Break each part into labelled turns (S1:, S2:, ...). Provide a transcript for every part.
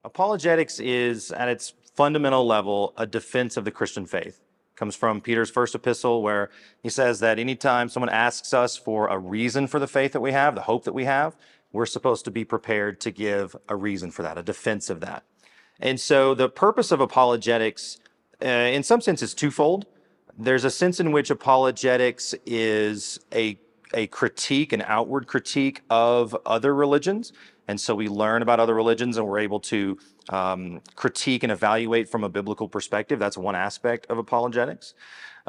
S1: Apologetics is, at its fundamental level, a defense of the Christian faith. It comes from Peter's first epistle, where he says that anytime someone asks us for a reason for the faith that we have, the hope that we have, we're supposed to be prepared to give a reason for that, a defense of that. And so the purpose of apologetics, in some sense, is twofold. There's a sense in which apologetics is a critique, an outward critique of other religions. And so we learn about other religions and we're able to critique and evaluate from a biblical perspective. That's one aspect of apologetics.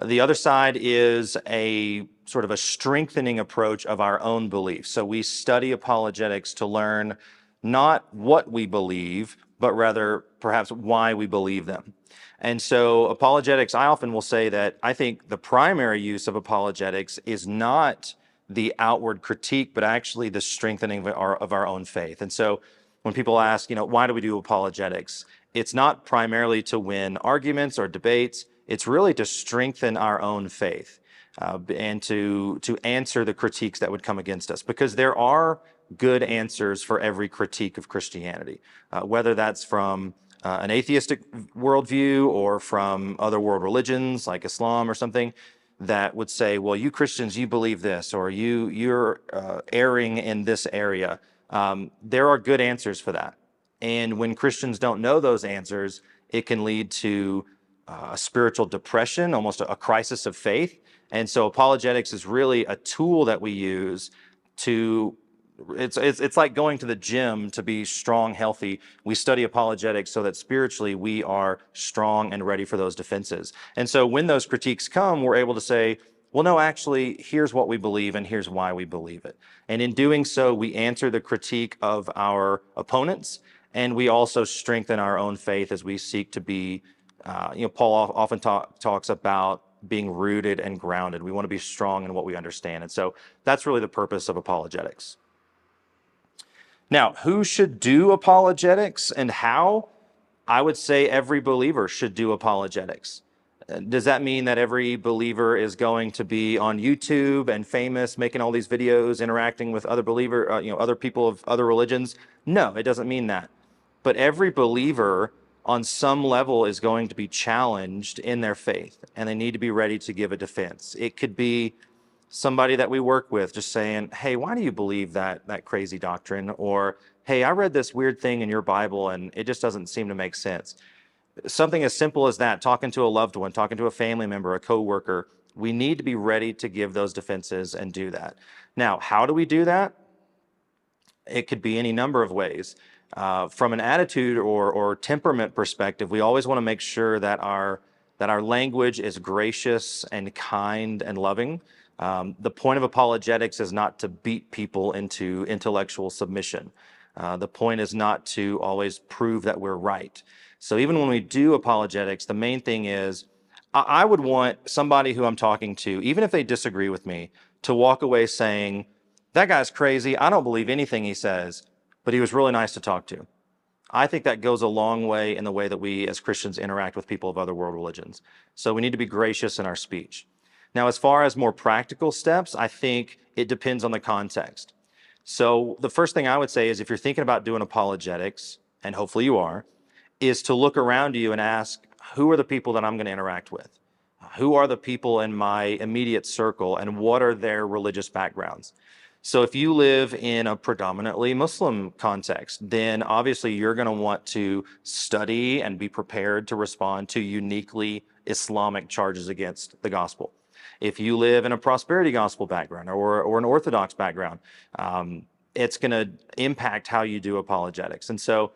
S1: The other side is a sort of a strengthening approach of our own beliefs. So we study apologetics to learn not what we believe, but rather perhaps why we believe them. And so apologetics, I often will say that I think the primary use of apologetics is not the outward critique, but actually the strengthening of our own faith. And so when people ask, why do we do apologetics? It's not primarily to win arguments or debates. It's really to strengthen our own faith and to answer the critiques that would come against us, because there are good answers for every critique of Christianity, whether that's from an atheistic worldview or from other world religions like Islam or something that would say, well, you Christians, you believe this, or you're erring in this area. There are good answers for that. And when Christians don't know those answers, it can lead to a spiritual depression, almost a crisis of faith. And so apologetics is really a tool that we use to, it's like going to the gym to be strong, healthy. We study apologetics so that spiritually we are strong and ready for those defenses. And so when those critiques come, we're able to say, well, no, actually, here's what we believe and here's why we believe it. And in doing so, we answer the critique of our opponents, and we also strengthen our own faith as we seek to be, Paul often talks about being rooted and grounded. We want to be strong in what we understand. And so that's really the purpose of apologetics. Now, who should do apologetics and how? I would say every believer should do apologetics. Does that mean that every believer is going to be on YouTube and famous, making all these videos, interacting with other other people of other religions? No, it doesn't mean that. But every believer on some level is going to be challenged in their faith, and they need to be ready to give a defense. It could be somebody that we work with just saying, hey, why do you believe that crazy doctrine? Or, hey, I read this weird thing in your Bible and it just doesn't seem to make sense. Something as simple as that, talking to a loved one, talking to a family member, a coworker, we need to be ready to give those defenses and do that. Now, how do we do that? It could be any number of ways. From an attitude or temperament perspective, we always want to make sure that our language is gracious and kind and loving. The point of apologetics is not to beat people into intellectual submission. The point is not to always prove that we're right. So even when we do apologetics, the main thing is I would want somebody who I'm talking to, even if they disagree with me, to walk away saying, that guy's crazy. I don't believe anything he says, but he was really nice to talk to. I think that goes a long way in the way that we as Christians interact with people of other world religions. So we need to be gracious in our speech. Now, as far as more practical steps, I think it depends on the context. So the first thing I would say is if you're thinking about doing apologetics, and hopefully you are, is to look around you and ask, who are the people that I'm going to interact with? Who are the people in my immediate circle, and what are their religious backgrounds? So if you live in a predominantly Muslim context, then obviously you're going to want to study and be prepared to respond to uniquely Islamic charges against the gospel. If you live in a prosperity gospel background or an Orthodox background, it's going to impact how you do apologetics. And so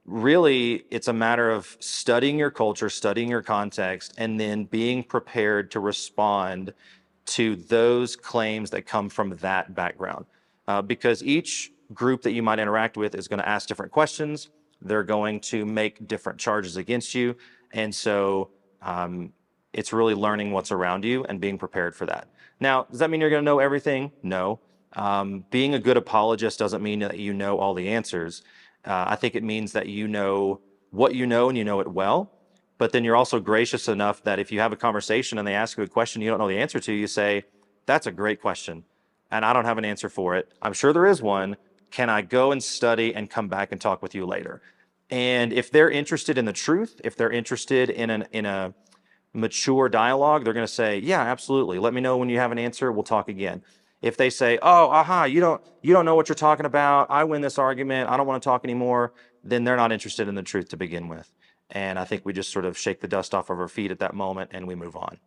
S1: really, it's a matter of studying your culture, studying your context, and then being prepared to respond to those claims that come from that background. Because each group that you might interact with is going to ask different questions. They're going to make different charges against you. And so it's really learning what's around you and being prepared for that. Now, does that mean you're going to know everything? No. Being a good apologist doesn't mean that you know all the answers. I think it means that you know what you know and you know it well, but then you're also gracious enough that if you have a conversation and they ask you a question you don't know the answer to, you say, that's a great question, and I don't have an answer for it. I'm sure there is one. Can I go and study and come back and talk with you later? And if they're interested in the truth, if they're interested in a mature dialogue, they're going to say, "Yeah, absolutely. Let me know when you have an answer. We'll talk again." If they say, "Oh, aha, you don't know what you're talking about. I win this argument. I don't want to talk anymore," then they're not interested in the truth to begin with. And I think we just sort of shake the dust off of our feet at that moment and we move on.